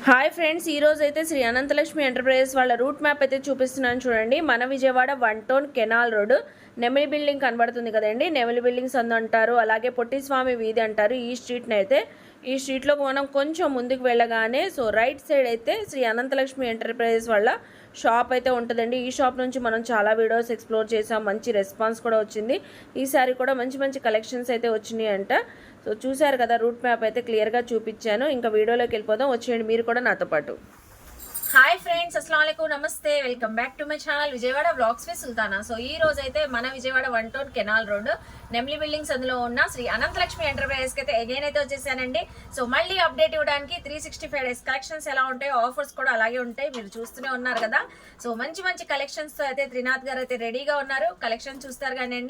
Hi friends, ఈరోజు అయితే Shri Anantalakshmi Enterprises వాళ్ళ రూట్ మ్యాప్ అయితే చూపిస్తున్నాను చూడండి. మన Vijayawada 1 town canal road Nemili building కనబడుతుంది కదండి. నెమిలి బిల్డింగ్స్ అంటారు, అలాగే పొట్టిస్వామి వీధి అంటారు. ఈ స్ట్రీట్లో మనం కొంచెం ముందుకు వెళ్ళగానే రైట్ సైడ్ అయితే శ్రీ అనంతలక్ష్మి ఎంటర్ప్రైజెస్ వాళ్ళ షాప్ అయితే ఉంటుందండి. ఈ షాప్ నుంచి మనం చాలా వీడియోస్ ఎక్స్ప్లోర్ చేసాం, మంచి రెస్పాన్స్ కూడా వచ్చింది. ఈసారి కూడా మంచి కలెక్షన్స్ అయితే వచ్చినాయి అంట. చూశారు కదా, రూట్ మ్యాప్ అయితే క్లియర్గా చూపించాను. ఇంకా వీడియోలోకి వెళ్ళిపోదాం, వచ్చేయండి మీరు కూడా నాతో పాటు. హాయ్ ఫ్రెండ్స్, అస్సలం వాలేకుమ్, నమస్తే, welcome back to my channel Vijayawada blogs with Sultana. ఈ రోజు అయితే మన Vijayawada 1 town canal road Nemli buildings అందులో ఉన్న శ్రీ అనంతలక్ష్మి ఎంటర్ప్రైజెస్ కి అయితే అగైన్ అయితే వచ్చేసానండి. మళ్ళీ అప్డేట్ ఇవ్వడానికి 365 డేస్ కలెక్షన్స్ ఎలా ఉంటాయి, ఆఫర్స్ కూడా అలాగే ఉంటాయి, మీరు చూస్తూనే ఉన్నారు కదా. మంచి కలెక్షన్స్ తో అయితే త్రినాథ్ గారు అయితే రెడీగా ఉన్నారు. కలెక్షన్ చూస్తారు కానీ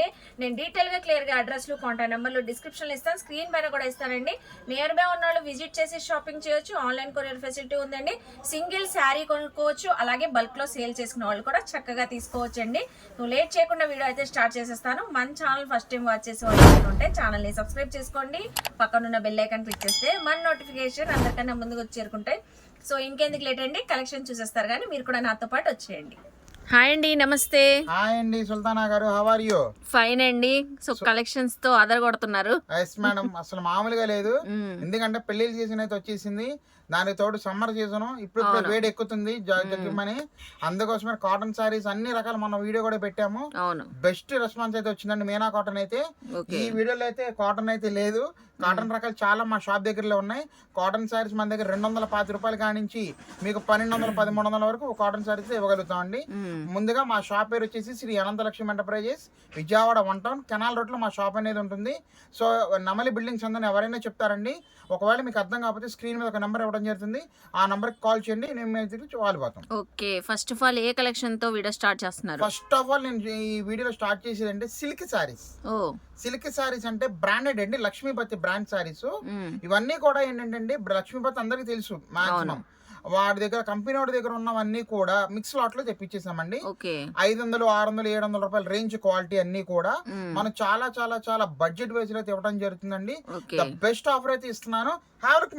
నేను డీటెయిల్ గా క్లియర్ గా అడ్రస్లు, కాంటాక్ట్ నెంబర్లు డిస్క్రిప్షన్ ఇస్తాను, స్క్రీన్ పైన కూడా ఇస్తానండి. నియర్ బై ఉన్న వాళ్ళు విజిట్ చేసి షాపింగ్ చేయొచ్చు. ఆన్లైన్ కొరియర్ ఫెసిలిటీ ఉందండి. సింగిల్ శారీ కొనుక్కోవచ్చు, అలాగే బల్క్ లో సేల్ చేసుకునే వాళ్ళు కూడా చక్కగా తీసుకోవచ్చు అండి. లేట్ చేయకుండా వీడియో అయితే స్టార్ట్ చేసేస్తాను. మన ఛానల్ ఫస్ట్ టైం వాచ్ చేసే వాళ్ళు ఉంటే ఛానల్ ని సబ్స్క్రైబ్ చేసుకోండి, పక్కనున్న బెల్ ఐకాన్ క్లిక్ చేస్తే మన నోటిఫికేషన్ అందరికన్నా ముందుకు వచ్చి చేరుకుంటాయి. ఇంకెందుకు లేట్ అండి, కలెక్షన్ చూసేస్తారు కానీ మీరు కూడా నాతో పాటు వచ్చేయండి. హాయ్ అండి, నమస్తే. హాయ్ అండి సుల్తానా గారు, హౌ ఆర్ యు? ఫైన్ అండి. కలెక్షన్స్ తో ఆధార్ కొడుతున్నారు. ఎస్ మేడం, అసలు మామూలుగా లేదు. ఎందుకంటే పెళ్లిళ్ళ సీజన్ అయితే వచ్చేసింది, దానికి తోడు సమ్మర్ సీజన్, ఇప్పుడు వేడి ఎక్కుతుంది జగ్గిమని. అందుకోసమే కాటన్ సారీస్ అన్ని రకాల మన వీడియో కూడా పెట్టాము. బెస్ట్ రెస్పాన్స్ అయితే వచ్చిందండి. మీనా కాటన్ అయితే ఈ వీడియోలో అయితే కాటన్ అయితే లేదు, కాటన్ రకాలు చాలా మా షాప్ దగ్గరలో ఉన్నాయి. కాటన్ సారీస్ మన దగ్గర 250 రూపాయలు కానించి మీకు 1200, 1300 వరకు కాటన్ సారీస్ ఇవ్వగలుగుతాం అండి. ముందుగా మా షాప్ పేరు వచ్చేసి Shri Anantalakshmi enterprises, Vijayawada 1 town canal road లో మా షాప్ అనేది ఉంటుంది. నమలి బిల్డింగ్స్ అందరూ ఎవరైనా చెప్తారండి. ఒకవేళ మీకు అర్థం కాకపోతే స్క్రీన్ మీద ఒక నెంబర్ ఇవ్వడం జరుగుతుంది, ఆ నెంబర్ కి కాల్ చేయండి, నేను వాళ్ళిపోతాం. ఓకే, ఫస్ట్ ఆఫ్ ఆల్ ఏ కలెక్షన్ తో వీడియో స్టార్ట్ చేస్తున్నారు? ఫస్ట్ ఆఫ్ ఆల్ నేను ఈ వీడియోలో స్టార్ట్ చేసేది అంటే సిల్క్ సారీస్. సిల్క్ సారీస్ అంటే బ్రాండెడ్ అండి, లక్ష్మీపతి బ్రాండ్ సారీస్. ఇవన్నీ కూడా ఏంటంటే లక్ష్మీపతి అందరికి తెలుసు మాక్సిమం. వాడి దగ్గర కంపెనీ వాడి దగ్గర ఉన్నవన్నీ కూడా మిక్స్ లాట్ లో తెప్పించేసామండి. 500, 600, 700 రూపాయల రేంజ్ క్వాలిటీ అన్ని కూడా మనం చాలా చాలా చాలా బడ్జెట్ వైజ్ లో ఇవ్వడం జరుగుతుందండి. బెస్ట్ ఆఫర్ అయితే ఇస్తున్నాను.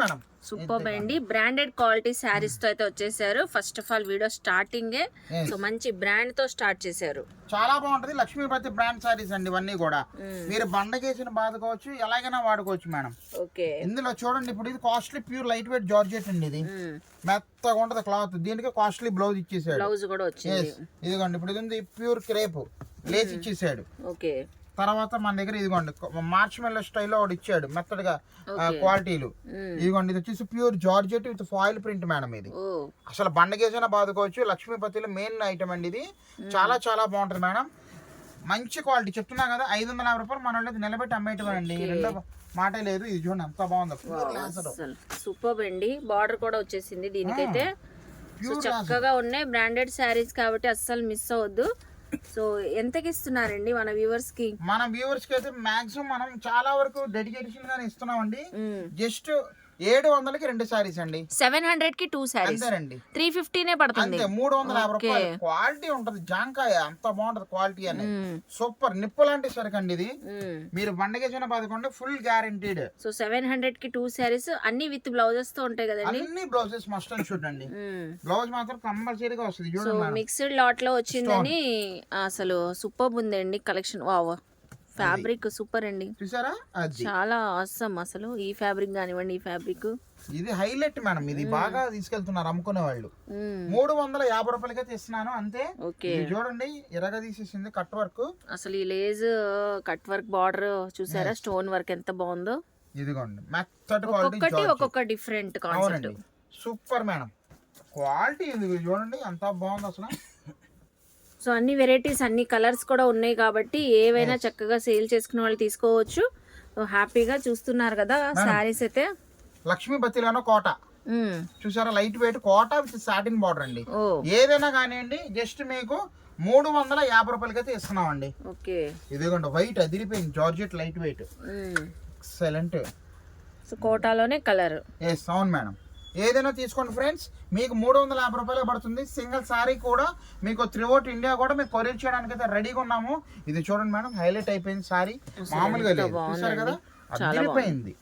మేడం సూపర్ అండి, బ్రాండెడ్ క్వాలిటీ శారీస్ తో అయితే వచ్చేసారు. First of all video starting మంచి బ్రాండ్ తో స్టార్ట్ చేశారు. చాలా బాగుంటది, లక్ష్మీపతి బ్రాండ్ సారీస్ అండి. ఇవన్నీ కూడా మీరు బండకేసిన బాదుకోవచ్చు, ఎలాగైనా వాడుకోవచ్చు మేడం. ఇందులో చూడండి, ఇప్పుడు ఇది costly pure light weight georgette అండి. ఇది మెత్తగా ఉంటది క్లాత్, దీనికి కాస్ట్లీ బ్లౌజ్ ఇచ్చేసాడు. బ్లౌజ్ కూడా వచ్చింది. ఇదిగోండి, ఇప్పుడు ఇది ఉంది ప్యూర్ క్రేప్ లేస్ ఇచ్చేసాడు. తర్వాత మన దగ్గర ఇదిగోండి మార్చ్ మెల్ల స్టైల్లో ఒకటి ఇచ్చాడు మెత్తడిగా క్వాలిటీలు. ఇదిగోండి, ఇది వచ్చేసి pure georgette with foil print madam. ఇది అసలు బండగేసైనా బాదుకోవచ్చు, లక్ష్మీపతిలో మెయిన్ ఐటమ్ అండి. ఇది చాలా చాలా బాగుంటది మేడం, మంచి క్వాలిటీ. చెప్తున్నా కదా, 550 రూపాయలు మన వాళ్ళకి నిలబెట్టి అమ్మేయటమండి, రెండో మాటే లేదు. ఇది చూడండి ఎంత బాగుందో, సూపర్ అండి. బార్డర్ కూడా వచ్చేసింది దీనికైతే. చక్కగా ఉన్నాయి బ్రాండెడ్ శారీస్ కాబట్టి అస్సలు మిస్ అవ్వద్దు. ఎంతకి ఇస్తున్నారండి మన వ్యూవర్స్ కి? మన వ్యూవర్స్ కి అయితే మాక్సిమం మనం చాలా వరకు డెడికేషన్ గానే ఇస్తున్నామండి. జస్ట్ 700కి 2 సారీస్ అండి, 700 కి 2 సారీస్ అండి, 350 పడుతుంది. 350 రూపాయలు క్వాలిటీ ఉంటది, జాంకాయ అంత బాగుంటది క్వాలిటీ అని. సూపర్ నిప్పు లాంటి సరుకు అండి ఇది. మీరు బండకేసిన బాదుకోండి, ఫుల్ గ్యారంటీడ్. 700 కి 2 సారీస్, అన్ని విత్ బ్లౌజెస్ తో ఉంటాయి కదండి. అన్ని బ్లౌజెస్ మస్ట్ అండ్ షుడ్ అండి. బ్లౌజ్ మాత్రం కంపల్సరీగా వస్తుంది. చూడండి, మిక్స్డ్ లాట్ లో వచ్చిందని అసలు సూపర్ ఉందండి కలెక్షన్. వావ్, ఫ్యాబ్రిక్ సూపర్ అండి, చూసారా? చాలా అవసరం అసలు. ఈ ఫ్యాబ్రిక్ కానివ్వండి, ఈ ఫ్యాబ్రిక్ ఇది హైలైట్ మేడం. ఇది బాగా తీసుకెళ్తున్నారు అమ్ముకునే వాళ్ళు. 350 రూపాయలకి అయితే ఇస్తున్నాను అంతే. చూడండి, ఎరగా తీసేసింది కట్ వర్క్. అసలు ఈ లేజ్ కట్ వర్క్ బార్డర్ చూసారా, స్టోన్ వర్క్ ఎంత బాగుందో. ఇదిగోండి, మెత్తటి ఒక్కొక్కటి ఒక్కొక్క different concept. Super madam quality. ఇది చూడండి ఎంత బాగుంది అసలు. అన్ని వెరైటీస్, అన్ని కలర్స్ కూడా ఉన్నాయి కాబట్టి ఏవైనా చక్కగా సేల్ చేసుకునే వాళ్ళు తీసుకోవచ్చు. హ్యాపీగా చూస్తున్నారు కదా సారీస్ అయితే. లక్ష్మీపతిలోనో కోట చూసారా, light weight Kota with satin border అండి. ఏదైనా కానివ్వండి, జస్ట్ మీకు 350 రూపాయలకి అయితే ఇస్తున్నాం అండి. ఇదిగోండి, వైట్ అదిరిపోయింది, జార్జెట్ లైట్ వెయిట్, ఎక్సలెంట్. కోటాలోనే కలర్. అవును మేడం, ఏదైనా తీసుకోండి ఫ్రెండ్స్, మీకు 350 రూపాయలు పడుతుంది. సింగిల్ సారీ కూడా మీకు త్రూఅవుట్ ఇండియా కూడా మీకు కొరియర్ చేయడానికి అయితే రెడీగా ఉన్నాము. ఇది చూడండి మేడం, హైలైట్ అయిపోయింది సారీ, మామూలుగా లేదు. చూసారు కదా, అదిరిపోయింది.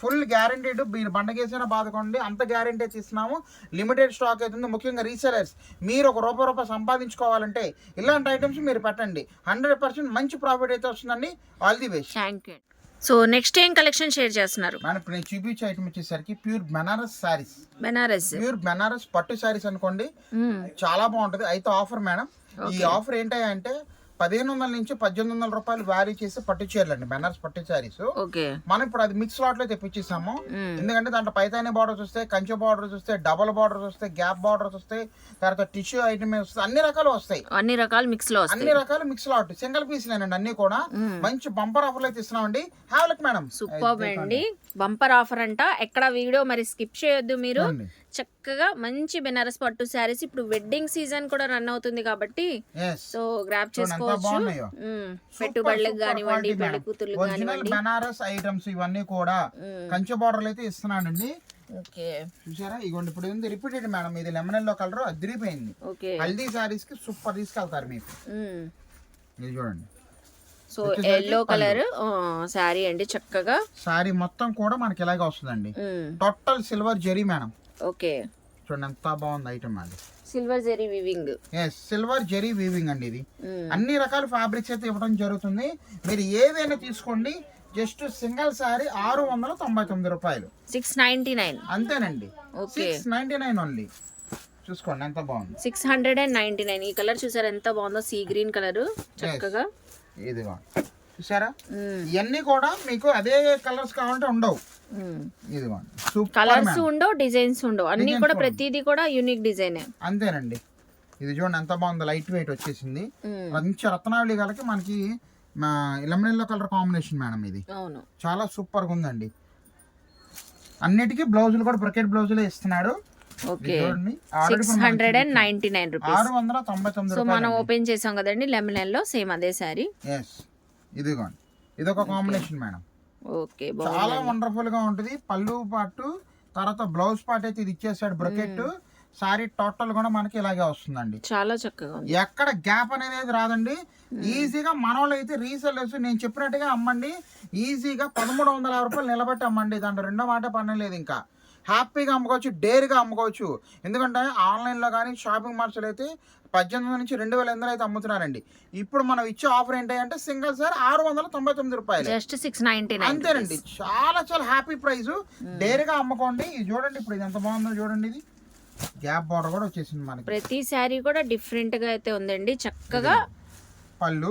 ఫుల్ గ్యారంటీడ్, మీరు బండకేసినా బాధకోండి, అంత గ్యారంటీ అయితే ఇస్తున్నాము. లిమిటెడ్ స్టాక్ అవుతుంది. ముఖ్యంగా రీసెలర్స్ మీరు ఒక రూపాయి సంపాదించుకోవాలంటే ఇలాంటి ఐటమ్స్ మీరు పెట్టండి, 100% మంచి ప్రాఫిట్ అయితే వస్తుందండి. All the best. Thank you. So next ఏం కలెక్షన్ షేర్ చేస్తున్నారు? మనం ఇప్పుడు నేను చూపించే ఐటమ్ వచ్చేసరికి ప్యూర్ బెనారస్ శారీస్. బెనారస్ ప్యూర్ బెనారస్ పట్టు శారీస్ అనుకోండి, చాలా బాగుంటది. అయితే ఆఫర్ మేడం, ఈ ఆఫర్ ఏంటంటే 1500 నుంచి 1800 రూపాయలు వ్యారీ చేసి పట్టు చీరలు అండి, బెనారస్ పట్టు శారీస్. మనం ఇప్పుడు అది మిక్స్ లాట్ లో తెప్పించేసాము. ఎందుకంటే దాంట్లో పైతాని బార్డర్స్ వస్తాయి, కంచె బార్డర్స్ వస్తాయి, డబల్ బార్డర్స్ వస్తాయి, గ్యాప్ బార్డర్స్ వస్తాయి, తర్వాత టిష్యూ ఐటమ్ వస్తాయి, అన్ని రకాలు వస్తాయి. అన్ని రకాల మిక్స్ లో అన్ని రకాలు మిక్స్ లాట్, సింగిల్ పీస్ లేనండి అన్ని కూడా. మంచి బంపర్ ఆఫర్లు అయితే ఇస్తున్నామండి. హ్యావ్ లుక్ మేడం, సూపర్ అండి. బంపర్ ఆఫర్ అంట, ఎక్కడ వీడియో మరి స్కిప్ చేయొద్దు మీరు. చక్కగా మంచి బెనారస్ పట్టు శారీస్. ఇప్పుడు వెడ్డింగ్ సీజన్ కూడా రన్ అవుతుంది కాబట్టి సో గ్రాప్ చేసుకోవచ్చు. పెట్టుబడులకు కానివ్వండి, పెళ్లి కూతుర్లు కానివ్వండి, బెనారస్ ఐటమ్స్ ఇవన్నీ కూడా కంచె బార్డర్లు అయితే ఇస్తున్నానండి. ఓకే చూసారా, ఇగోండి ఇప్పుడు ఉంది రిపీటెడ్ మేడం, ఇది లెమన్ ఎల్లో కలర్ అదిరిపోయింది. ఓకే, హల్దీ సారీస్ కి సూపర్ తీసుకెళ్తారు మీకు. ఇది చూడండి, సో ఎల్లో కలర్ శారీ అండి. చక్కగా శారీ మొత్తం కూడా మనకి ఇలాగే వస్తుందండి. Total silver zari madam. Okay, చూడండి ఎంత బాగుంది ఐటమ్ అది. Silver zari weaving. Silver zari weaving అండి ఇది. అన్ని రకాల ఫ్యాబ్రిక్స్ అయితే ఇవ్వడం జరుగుతుంది. మీరు ఏదైనా తీసుకోండి, జస్ట్ సింగిల్ సారీ 699 రూపాయలు, 699 అంతేనండి. 699 ఓన్లీ. చూసుకోండి ఎంత బాగుంది, 699. ఈ కలర్ చూసారా ఎంత బాగుందో, సీ గ్రీన్ కలర్. చక్కగా ఇది చూసారా, ఇవన్నీ కూడా మీకు అదే కలర్స్ కావాలంటే ఉండవు. కలర్స్ ఉండవు, డిజైన్స్ ఉండవు, అన్ని కూడా ప్రతిదీ కూడా యూనిక్ డిజైన్ అంతేనండి. ఇది చూడండి ఎంత బాగుంది, లైట్ వెయిట్ వచ్చేసింది. మంచి రత్నావళి కలికి మనకి lemon yellow colour combination madam. ఇది అవును, చాలా సూపర్ గా ఉందండి. అన్నిటికీ బ్లౌజులు కూడా బ్రకెట్ బ్లౌజులే ఇస్తున్నాడు. Okay, 699 rupees, 699. సో మనం ఓపెన్ చేసాం కదండి లెమన్ ఎల్లో, సేమ్ అదే సారీ. ఇదిగోండి, ఇదొక కాంబినేషన్ మేడం. ఓకే, చాలా వండర్ఫుల్ గా ఉంటుంది. పళ్ళు పాటు తర్వాత బ్లౌజ్ పార్ట్ అయితే ఇది ఇచ్చేసాడు బ్రకెట్. సారీ టోటల్ కూడా మనకి ఇలాగే వస్తుందండి. చాలా చక్కగా ఉంది, ఎక్కడ గ్యాప్ అనేది రాదండి. ఈజీగా మనోళ్ళు అయితే రీసెల్లర్స్ నేను చెప్పినట్టుగా అమ్మండి. ఈజీగా 1350 రూపాయలు నిలబెట్టి అమ్మండి. దాంట్లో రెండో మాట పడలేదు. ఇంకా హ్యాపీగా అమ్ముకోవచ్చు, డేర్గా అమ్ముకోవచ్చు. ఎందుకంటే ఆన్లైన్లో కానీ షాపింగ్ మాల్స్లో అయితే 1800 నుంచి 2800 అయితే అమ్ముతున్నారండి. ఇప్పుడు మనం ఇచ్చే ఆఫర్ ఏంటంటే సింగిల్ సార్ 699 రూపాయలు, జస్ట్ 699 అంతేనండి. చాలా చాలా హ్యాపీ ప్రైస్. డేర్గా అమ్ముకోండి. ఇది చూడండి ఇప్పుడు ఇది ఎంత బాగుందో చూడండి. ఇది గ్యాప్ బార్డర్ కూడా వచ్చేసింది మనకి. ప్రతి శారీ కూడా డిఫరెంట్ గా అయితే ఉందండి. చక్కగా పళ్ళు,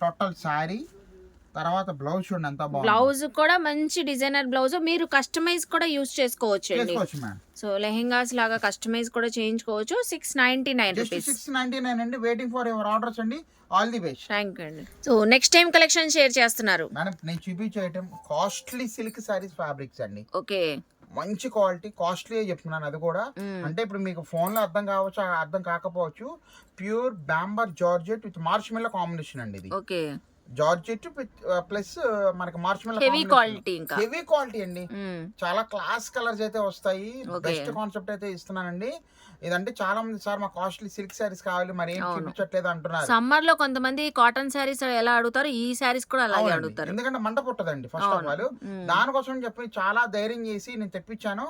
టోటల్ శారీ, తర్వాత బ్లౌజ్ చూడండి ఎంత బాగుంది. బ్లౌజ్ కూడా మంచి డిజైనర్ బ్లౌజ్, మీరు కస్టమైజ్ కూడా యూస్ చేసుకోవచ్చు అండి. సో లెహెంగాస్ లాగా కస్టమైజ్ కూడా చేయించుకోవచ్చు. 699 రూపీస్, 699 అండి. వెయిటింగ్ ఫర్ యువర్ ఆర్డర్స్ అండి. All the best. Thank you అండి. So next time collection share చేస్తున్నారు మేడం. నేను చూపించే item costly silk saris fabrics అండి. ఓకే, మంచి క్వాలిటీ, కాస్ట్లీ చెప్తున్నాను అది కూడా. అంటే ఇప్పుడు మీకు ఫోన్ లో అర్థం కావచ్చు, అర్థం కాకపోవచ్చు. Pure bomber georgette with మార్ష్మెల్లో combination అండి ఇది. ఓకే, జార్జెట్ ప్లస్ మనకి మార్ష్మెల్లో హెవీ క్వాలిటీ, ఇంకా హెవీ క్వాలిటీ అండి. చాలా క్లాస్ కలర్స్ అయితే వస్తాయి. బెస్ట్ కాన్సెప్ట్ అయితే ఇస్తున్నానండి. ఇదంటే చాలా మంది సార్ మా కాస్ట్లీ సిల్క్ సారీస్ కావాలి, మరి ఏం చూపించట్లేదు అంటున్నారు. సమ్మర్ లో కొంతమంది కాటన్ సారీస్ ఎలా అడుగుతారు, ఈ సారీస్ కూడా అలాగే అడుగుతారు. ఎందుకంటే మంట పుట్టదండి ఫస్ట్ ఆఫ్ ఆల్. దానికోసం చెప్పి చాలా ధైర్యం చేసి నేను తెప్పించాను.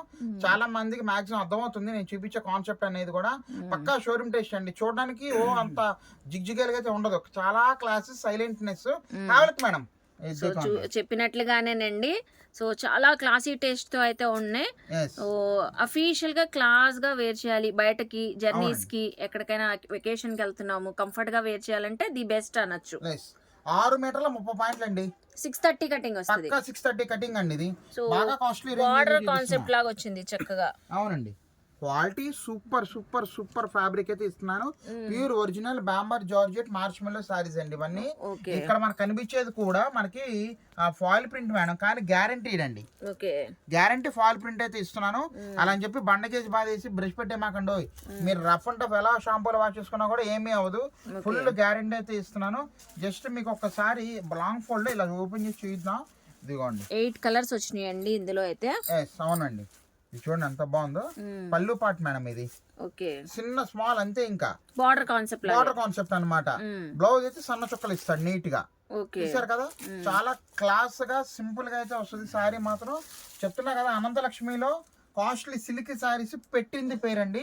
చాలా మందికి మాక్సిమం అర్థమవుతుంది నేను చూపించే కాన్సెప్ట్ అనేది కూడా. పక్కా షోరూమ్ టేస్ట్ అండి. చూడడానికి అంత జిగ్జిగల్ అయితే ఉండదు. చాలా క్లాసెస్, సైలెంట్నెస్. మేడం చెప్పినట్లుగానేనండి. సో చాలా క్లాసీ టేస్ట్ తో అయితే ఉన్నాయి. సో అఫీషియల్ గా క్లాస్ గా వేర్ చేయాలి, బయటకి జర్నీస్ కి ఎక్కడికైనా వెకేషన్ కి వెళ్తున్నాము కంఫర్ట్ గా వేర్ చేయాలంటే ది బెస్ట్ అనొచ్చు. 6 మీటర్ల 30 పాయింట్లు అండి. 630 కటింగ్ వస్తుంది. 630 కటింగ్ అండి. ఇది బాగా కాస్ట్లీ బార్డర్ కాన్సెప్ట్ లాగా వచ్చింది చక్కగా. అవునండి, quality super super super fabric అయితే ఇస్తున్నాను. Pure original bomber georgette మార్ష్మెల్లో saris అండి ఇవన్నీ. ఇక్కడ మనకు కనిపించేది కూడా మనకి ఫాయిల్ ప్రింట్ మేడం, కానీ గ్యారంటీడ్ అండి. గ్యారంటీ ఫాయిల్ ప్రింట్ అయితే ఇస్తున్నాను. అలా అని చెప్పి బండకేసి బాధేసి బ్రష్ పెట్టేమాకండి. మీరు రఫ్ అండ్ టఫ్ ఎలా షాంపూలు వాష్ చేసుకున్నా కూడా ఏమీ అవ్వదు. ఫుల్ గ్యారంటీ అయితే ఇస్తున్నాను. జస్ట్ మీకు ఒక్కసారి లాంగ్ ఫోల్డ్ ఇలా ఓపెన్ చేసి చూద్దాం. ఇదిగోండి 8 కలర్స్ వచ్చినాయండి ఇందులో అయితే. అవునండి, ఇది చూడండి ఎంత బాగుందో. పళ్ళు పాటు మేడం ఇది ఓకే, చిన్న స్మాల్ అంతే, ఇంకా బార్డర్ కాన్సెప్ట్ బార్డర్ కాన్సెప్ట్ అన్నమాట. బ్లౌజ్ అయితే సన్న చుక్కలు ఇస్తాడు నీట్ గా. ఓకే, చూసారు కదా, చాలా క్లాస్ గా సింపుల్ గా అయితే వస్తుంది. శారీ మాత్రం చెప్తున్నా కదా, అనంతలక్ష్మిలో కాస్ట్లీ సిల్క్ శారీస్ పెట్టింది పేరండి.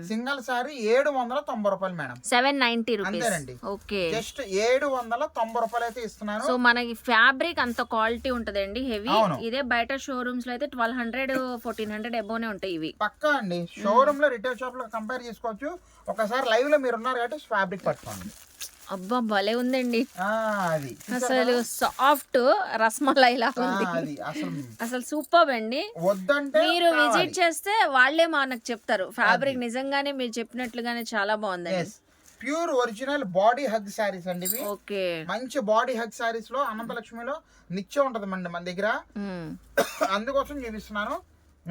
సింగిల్ శారీ 790 రూపాయలు మేడం, 790 రూపీస్. అంతేనండి. ఓకే, జస్ట్ 790 రూపాయలు అయితే ఇస్తున్నాను. సో మనకి ఫ్యాబ్రిక్ అంత క్వాలిటీ ఉంటదండి, హెవీ. అవును. ఇదే బయట షోరూమ్స్ లో అయితే 1200 1400 అబోనే ఉంటాయి ఇవి. పక్కా అండి, షోరూమ్ లో రిటైల్ షాప్ లో కంపేర్ చేసుకోవచ్చు. ఒకసారి లైవ్ లో మీరు ఉన్నారు కాబట్టి ఫ్యాబ్రిక్ పట్టుకోండి. అబ్బా భలే ఉందండి, అది అసలు సాఫ్ట్ రస్మలై లా ఉంది. అది అసలు సూపర్ అండి. వద్దంటే మీరు విజిట్ చేస్తే వాళ్ళే మనకు చెప్తారు ఫ్యాబ్రిక్ నిజంగానే మీరు చెప్పినట్లుగానే చాలా బాగుందండి. Pure original body hug saris అండి ఇవి. ఓకే, మంచి బాడీ హగ్ శారీస్ లో అనంతలక్ష్మిలో నిత్యం ఉంటది మన దగ్గర. అందుకోసం చూపిస్తున్నాను,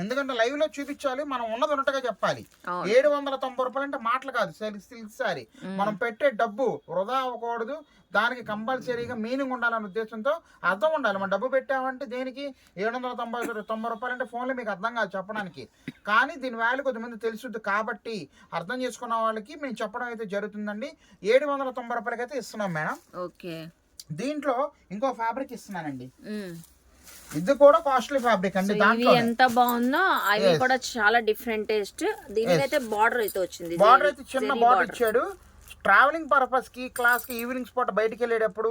ఎందుకంటే లైవ్ లో చూపించాలి, మనం ఉన్నది ఉన్నట్టుగా చెప్పాలి. 790 రూపాయలు అంటే మాటలు కాదు. సిల్క్ శారీ మనం పెట్టే డబ్బు వృధా అవ్వకూడదు, దానికి కంపల్సరీగా మీనింగ్ ఉండాలనే ఉద్దేశంతో అర్థం ఉండాలి. మనం డబ్బు పెట్టామంటే దేనికి 790 రూపాయలు అంటే ఫోన్లో మీకు అర్థం కాదు చెప్పడానికి, కానీ దీని వాల్యూ కొద్దిమంది తెలుసుద్ది కాబట్టి అర్థం చేసుకున్న వాళ్ళకి మేము చెప్పడం అయితే జరుగుతుందండి. 790 రూపాయలకి అయితే ఇస్తున్నాం మేడం. ఓకే, దీంట్లో ఇంకో ఫ్యాబ్రిక్ ఇస్తున్నానండి, ఇది కూడా కాస్ట్లీ ఫ్యాబ్రిక్ అండి. దాంట్లో ఎంత బాగుందో, అవి కూడా చాలా డిఫరెంట్ టేస్ట్. దీనికైతే బార్డర్ అయితే వచ్చింది, బార్డర్ అయితే చిన్న బార్డర్ ఇచ్చాడు. ట్రావెలింగ్ పర్పస్ కి, క్లాస్ కి, ఈవినింగ్ స్పాట్ బయటికి వెళ్ళేటప్పుడు,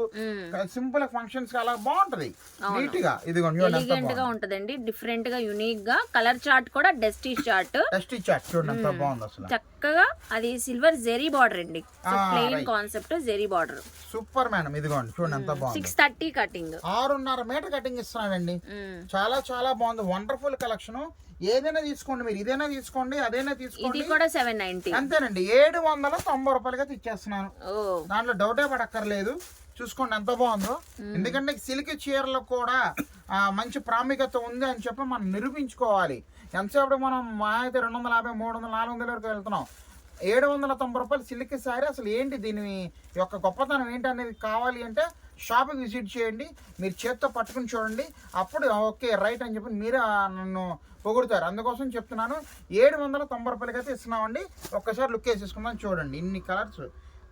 సింపుల్ ఫంక్షన్స్ కి అలా బాగుంటది నీట్ గా. ఎలిగెంట్ గా ఉంటదండి, డిఫరెంట్ గా, యూనిక్ గా. కలర్ చార్ట్ కూడా డస్టీ చార్ట్, చూడండి ఎంత బాగుంది అసలు. చక్కగా అది సిల్వర్ జెరీ బార్డర్ అండి, plain concept zari border. Super madam, ఇదిగోండి చూడండి ఎంత బాగుంది. 630 కటింగ్, 6.5 మీటర్ కటింగ్ ఇస్తున్నాడండి. చాలా చాలా బాగుంది, వండర్ఫుల్ కలెక్షన్. ఏదైనా తీసుకోండి, మీరు ఇదైనా తీసుకోండి, అదైనా తీసుకోండి. ఇది కూడా 790 అంతేనండి. 790 రూపాయలకి అయితే ఇచ్చేస్తున్నాను, దాంట్లో డౌటే పడక్కర్లేదు. చూసుకోండి ఎంత బాగుందో. ఎందుకంటే సిల్క్ చీరలకు కూడా మంచి ప్రాముఖ్యత ఉంది అని చెప్పి మనం నిరూపించుకోవాలి. ఎంతసేపు మనం మా అయితే 250, 300, 400 వరకు వెళ్తున్నాం. 790 రూపాయలు సిల్క్ శారీ, అసలు ఏంటి దీని యొక్క గొప్పతనం ఏంటి అనేది కావాలి అంటే షాప్కి విజిట్ చేయండి, మీరు చేత్తో పట్టుకుని చూడండి, అప్పుడు ఓకే రైట్ అని చెప్పి మీరే నన్ను పొగుడుతారు. అందుకోసం చెప్తున్నాను, 790 రూపాయలకి అయితే ఇస్తున్నామండి. ఒక్కసారి లుక్ వేసేసుకుందాం. చూడండి ఇన్ని కలర్స్,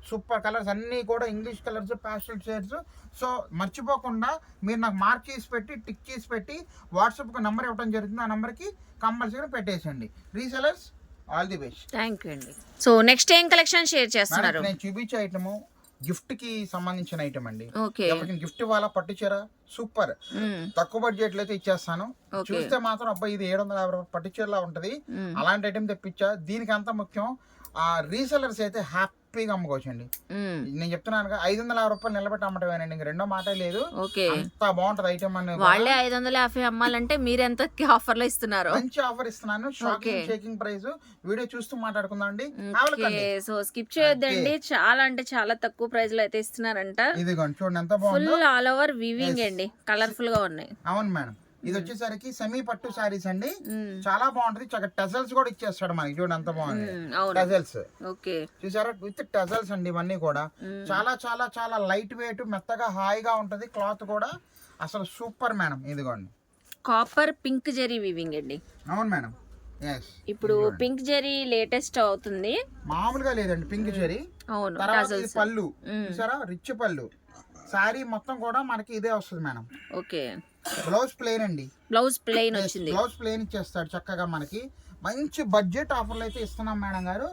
సూపర్ కలర్స్, అన్నీ కూడా English colours, pastel shades. So మర్చిపోకుండా మీరు నాకు మార్క్ చేసి పెట్టి, టిక్ చేసి పెట్టి, వాట్సాప్కి నెంబర్ ఇవ్వడం జరుగుతుంది. ఆ నెంబర్కి కంపల్సరీ పెట్టేసండి. Resellers all the best. Thank you అండి. సో నెక్స్ట్ ఏం కలెక్షన్ షేర్ చేస్తున్నారు? నేను చూపించే ఐటమ్ గిఫ్ట్ కి సంబంధించిన ఐటమ్ అండి. ఓకే, గిఫ్ట్ వాళ్ళ పట్టు చీర సూపర్ తక్కువ బడ్జెట్ లో అయితే ఇచ్చేస్తాను. చూస్తే మాత్రం అబ్బాయి ఇది 750 రూపాయలు పట్టు చీరలా ఉంటది, అలాంటి ఐటమ్ తెప్పించా. దీనికి అంత ముఖ్యం, రీసెలర్స్ అయితే హ్యాపీగా అమ్ముకోవచ్చండి. నేను చెప్తున్నాను 550 రూపాయలు నిలబెట్టి అమ్మటమేనండి, ఇంక రెండో మాట లేదు. అంత బాగుంటది ఐటమ్ అనేది. వాళ్ళే 550 అమ్మాలంటే మీరు ఎంత ఆఫర్ లో ఇస్తున్నారు? మంచి ఆఫర్ ఇస్తున్నాను, షాకింగ్ షేకింగ్ ప్రైస్. వీడియో చూస్తూ మాట్లాడుకుందాం అండి. సో స్కిప్ చేయొద్దండి, చాలా అంటే చాలా తక్కువ ప్రైస్ లో అయితే ఇస్తున్నారంట. ఇదిగోండి చూడండి ఎంత బాగుంది, ఫుల్ ఆల్ ఓవర్ వీవింగ్ అండి, కలర్ఫుల్ గా ఉన్నాయి. అవును మేడం, ఇది వచ్చేసరికి సెమీ పట్టు శారీస్ అండి, చాలా బాగుంటది. టజల్స్ కూడా ఇచ్చేస్తాడు మనకి, చూడండి ఎంత బాగుంది టజల్స్. చూసారా, విత్ టజల్స్ అండి ఇవన్నీ కూడా. చాలా చాలా చాలా లైట్ వెయిట్, మెత్తగా హాయిగా ఉంటది. క్లాత్ కూడా అసలు సూపర్ మేడం. ఇదిగోండి కాపర్ పింక్ జెరీ వీవింగ్ అండి. అవును మేడం, ఇప్పుడు పింక్ జెరీ లేటెస్ట్ అవుతుంది, మామూలుగా లేదండి పింక్ జెరీ. అవును, తర్వాత పళ్ళు చూసారా, రిచ్ పళ్ళు. శారీ మొత్తం కూడా మనకి ఇదే వస్తుంది మేడం. ఓకే, బ్లౌజ్ ప్లెయిన్ అండి, బ్లౌజ్ ప్లెయిన్ వచ్చింది. బ్లౌజ్ ప్లెయిన్ ఇచ్చేస్తాడు చక్కగా. మనకి మంచి బడ్జెట్ ఆఫర్లు అయితే ఇస్తున్నాం మేడం గారు.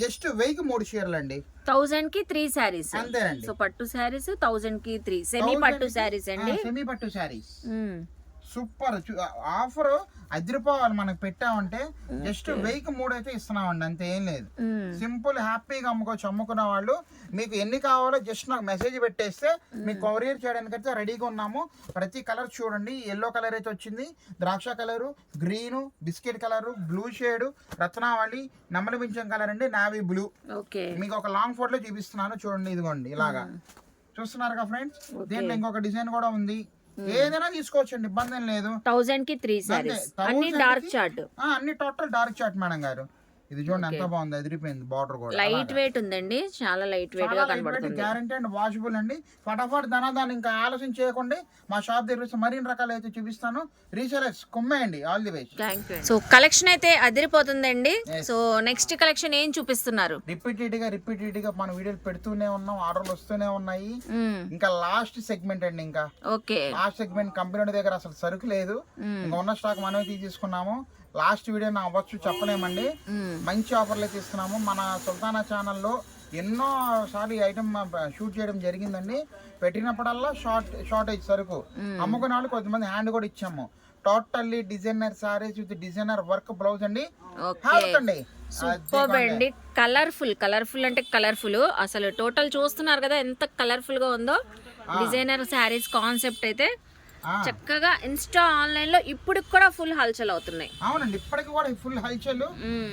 జస్ట్ 1000కి 3 చీరలు అండి, 1000 కి 3 శారీస్ అంతేనండి. సో పట్టు శారీస్ 1000 కి 3 సెమీ పట్టు శారీస్ అండి, సెమీ పట్టు శారీస్. Super offer, అదిరిపోవాలి. మనకు పెట్టామంటే జస్ట్ 1000కి 3 అయితే ఇస్తున్నామండి, అంతే, ఏం లేదు. సింపుల్ హ్యాపీగా అమ్ముకోవచ్చు. అమ్ముకున్న వాళ్ళు మీకు ఎన్ని కావాలో జస్ట్ నాకు మెసేజ్ పెట్టేస్తే మీకు కొరియర్ చేయడానికి అయితే రెడీగా ఉన్నాము. ప్రతి కలర్ చూడండి, ఎల్లో కలర్ అయితే వచ్చింది, ద్రాక్ష colour, green, biscuit colour, blue shade, రత్నావళి, నెమలి పింఛం కలర్ అండి, నావీ బ్లూ. మీకు ఒక లాంగ్ ఫోటోలో చూపిస్తున్నాను చూడండి. ఇదిగోండి ఇలాగా చూస్తున్నారుగా ఫ్రెండ్స్. దీంట్లో ఇంకొక డిజైన్ కూడా ఉంది, ఏదైనా తీసుకోవచ్చండి, ఇబ్బంది ఏం లేదు. 1000 కి 3 సారీస్, అన్ని డార్క్ చార్ట్, అన్ని టోటల్ డార్క్ చార్ట్ మేడం గారు. ఇది చూడండి ఎంత బాగుంది, ఎదిరిపోయింది బార్డర్ కూడా. లైట్ వెయిట్ ఉందండి, చాలా లైట్ వెయిట్ గా కనబడుతుంది. గ్యారంటీ అండ్ వాషబుల్ అండి. ఫటాఫట్ దాన్ని ఇంకా ఆలోచన చేయకుండా మా షాప్ దగ్గర మరిన్ని రకాలు అయితే చూపిస్తాను. రీసెలర్స్ కుమ్మేయండి. All the best. So collection అయితే అదిరిపోతుందండి. సో నెక్స్ట్ కలెక్షన్ ఏం చూపిస్తున్నారు? రిపీటెడ్ గా మన వీడియోలు పెడుతూనే ఉన్నాం, ఆర్డర్లు వస్తూనే ఉన్నాయి. ఇంకా లాస్ట్ సెగ్మెంట్ అండి. ఇంకా ఓకే, లాస్ట్ సెగ్మెంట్ కంపెనీ దగ్గర అసలు సరుకు లేదు, ఇంకా ఉన్న స్టాక్ మనమే తీసుకున్నాము. లాస్ట్ వీడియో నా అవ్వచ్చు చెప్పలేమండి. మంచి ఆఫర్లు అయితే ఇస్తున్నాము. మన సుల్తానా ఛానల్లో ఎన్నో సార్లు ఈ ఐటమ్ షూట్ చేయడం జరిగిందండి. పెట్టినప్పుడల్లా షార్టేజ్ సరుకు అమ్ముకునే వాళ్ళు కొంతమంది హ్యాండ్ కూడా ఇచ్చాము. Totally designer saris with designer work blouse అండి. సూపర్ అండి. కలర్ఫుల్ అంటే కలర్ఫుల్. అసలు టోటల్ చూస్తున్నారు కదా ఎంత కలర్ఫుల్ గా ఉందో. డిజైనర్ శారీస్ కాన్సెప్ట్ అయితే చక్కగా ఇన్స్టా ఆన్లైన్ లో ఇప్పుడు కూడా ఫుల్ హల్చల్ అవుతున్నాయి. అవునండి, ఇప్పటికి కూడా ఫుల్ హల్చల్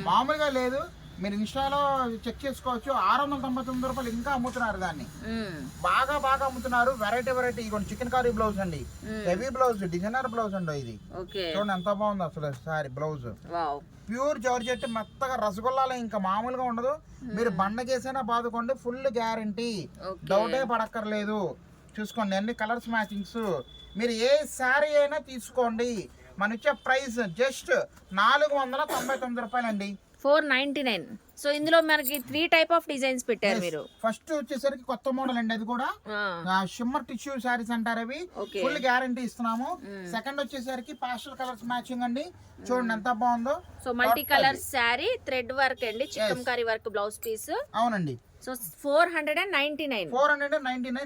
మామూలుగా లేదు. మీరు ఇన్స్టాలో చెక్ చేసుకోవచ్చు. 699 రూపాయలు ఇంకా అమ్ముతున్నారు దాన్ని. బాగా అమ్ముతున్నారు. వెరైటీ ఇగో చికెన్ కర్రీ బ్లౌజ్ అండి, హెవీ బ్లౌజ్, డిజైనర్ బ్లౌజ్ అండి. ఇది చూడండి ఎంత బాగుంది అసలు సారీ బ్లౌజ్. ప్యూర్ జార్జెట్ మెత్తగా రసగుల్లాలో ఇంకా మామూలుగా ఉండదు. మీరు బండకేసైనా బాదుకోండి, ఫుల్ గ్యారంటీ, డౌటే పడక్కర్లేదు. చూసుకోండి అన్ని కలర్స్ మ్యాచింగ్స్. మీరు ఏ శారీ అయినా తీసుకోండి. మన ఇచ్చే ప్రైస్ జస్ట్ 499 రూపాయలండి, 499. సో ఇందులో మనకి 3 టైప్ ఆఫ్ డిజైన్స్ పెట్టారు మీరు. ఫస్ట్ వచ్చేసరికి కొత్త మోడల్ అండి, అది కూడా షిమ్మర్ టిష్యూ శారీస్ అంటారు. అవి ఫుల్ గ్యారంటీ ఇస్తున్నాము. సెకండ్ వచ్చేసరికి పాస్టల్ కలర్స్ మ్యాచింగ్ అండి. చూడండి ఎంత బాగుందో. So multi colour sari, thread work అండి, chikankari work blouse piece. అవునండి. సో 499.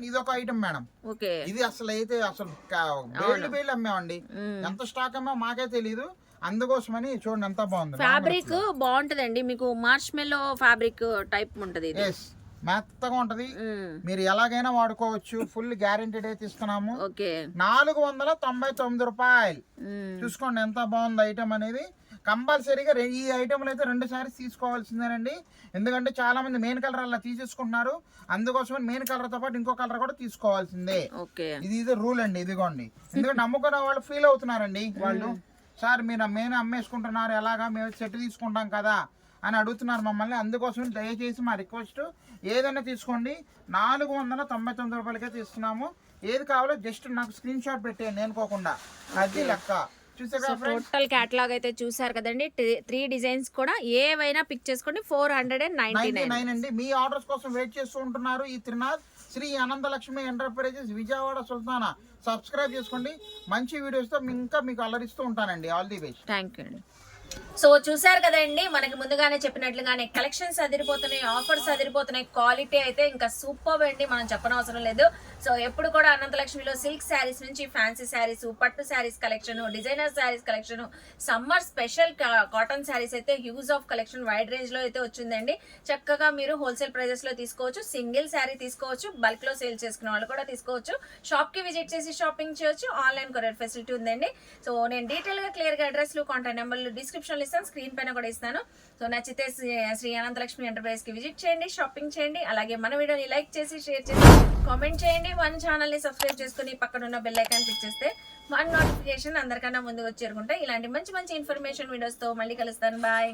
ఇది ఒక ఐటమ్ మేడం. ఓకే, ఇది అసలు అయితే అసలు బేళ్ళు అమ్మామండి. ఎంత స్టాక్ అమ్మా మాకే తెలీదు. అందుకోసమని చూడండి ఎంత బాగుంది. ఫ్యాబ్రిక్ బాగుంటదండి, మీకు మార్ష్మెల్లో ఫ్యాబ్రిక్ టైప్ ఉంటది. మెత్తగా ఉంటది, మీరు ఎలాగైనా వాడుకోవచ్చు. ఫుల్ గ్యారెంటీడ్ అయితే ఇస్తున్నాము. 499 రూపాయలు. చూసుకోండి ఎంత బాగుంది ఐటమ్ అనేది. కంపల్సరీగా ఈ ఐటమ్లు అయితే 2 సారీస్ తీసుకోవాల్సిందేనండి. ఎందుకంటే చాలా మంది మెయిన్ కలర్ అలా తీసేసుకుంటున్నారు. అందుకోసం మెయిన్ కలర్ తో పాటు ఇంకో కలర్ కూడా తీసుకోవాల్సిందే. ఇది రూల్ అండి. ఇదిగోండి, ఎందుకంటే నమ్ముకున్న వాళ్ళు ఫీల్ అవుతున్నారండి. వాళ్ళు సార్ మీరు మెయిన్ అమ్మేసుకుంటున్నారు, ఎలాగా మేము సెట్ తీసుకుంటాం కదా అని అడుగుతున్నారు మమ్మల్ని. అందుకోసం దయచేసి మా రిక్వెస్ట్, ఏదైనా తీసుకోండి. 499 రూపాయలకే తీస్తున్నాము. ఏది కావాలో జస్ట్ నాకు స్క్రీన్ షాట్ పెట్టేయండి అనుకోకుండా, అది లెక్క. టోటల్ కేటలాగ్ అయితే చూసారు కదండి. 3 డిజైన్స్ కూడా ఏవైనా పిక్ చేసుకోండి. 499 అండి. మీ ఆర్డర్స్ కోసం వెయిట్ చేస్తూ ఉంటున్నారు. ఈ త్రినాథ్ శ్రీ అనంతలక్ష్మి ఎంటర్ప్రైజెస్ విజయవాడ సుల్తానా. సబ్స్క్రైబ్ చేసుకోండి. మంచి వీడియోస్ తో ఇంకా మీకు అలరిస్తూ ఉంటానండి. All the best. Thank you అండి. సో చూసారు కదండి, మనకి ముందుగానే చెప్పినట్లుగానే కలెక్షన్స్ అదిరిపోతున్నాయి, ఆఫర్స్ అదిరిపోతున్నాయి, క్వాలిటీ అయితే ఇంకా సూపర్ అండి, మనం చెప్పనవసరం లేదు. సో ఎప్పుడు కూడా అనంతలక్ష్మిలో సిల్క్ శారీస్ నుంచి ఫ్యాన్సీ శారీస్, పట్టు saris collection, designer saris collection, summer special cotton saris అయితే huge of collection wide range లో అయితే వచ్చిందండి. చక్కగా మీరు హోల్సేల్ ప్రైజెస్ లో తీసుకోవచ్చు, సింగిల్ శారీ తీసుకోవచ్చు, బల్క్ లో సేల్ చేసుకునే వాళ్ళు కూడా తీసుకోవచ్చు. షాప్ కి విజిట్ చేసి షాపింగ్ చేయొచ్చు. ఆన్లైన్ కొరియర్ ఫెసిలిటీ ఉందండి. సో నేను డీటెయిల్ గా క్లియర్ గా అడ్రస్లు, కాంటాక్ట్ నెంబర్లు డిస్క్రిప్షన్ ఇస్తాను, స్క్రీన్ పైన కూడా ఇస్తాను. సో నచ్చితే శ్రీ అనంతలక్ష్మి ఎంటర్ప్రైజ్ కి విజిట్ చేయండి, షాపింగ్ చేయండి. అలాగే మన వీడియోని లైక్ చేసి, షేర్ చేసి, కామెంట్ చేయండి. మన ఛానల్ ని సబ్స్క్రైబ్ చేసుకుని పక్కన ఉన్న బెల్ ఐకాన్ క్లిక్ చేస్తే మన నోటిఫికేషన్ అందరికన్నా ముందుకు వచ్చి చేరుకుంటే ఇలాంటి మంచి ఇన్ఫర్మేషన్ వీడియోస్ తో మళ్ళీ కలుస్తాను. బాయ్.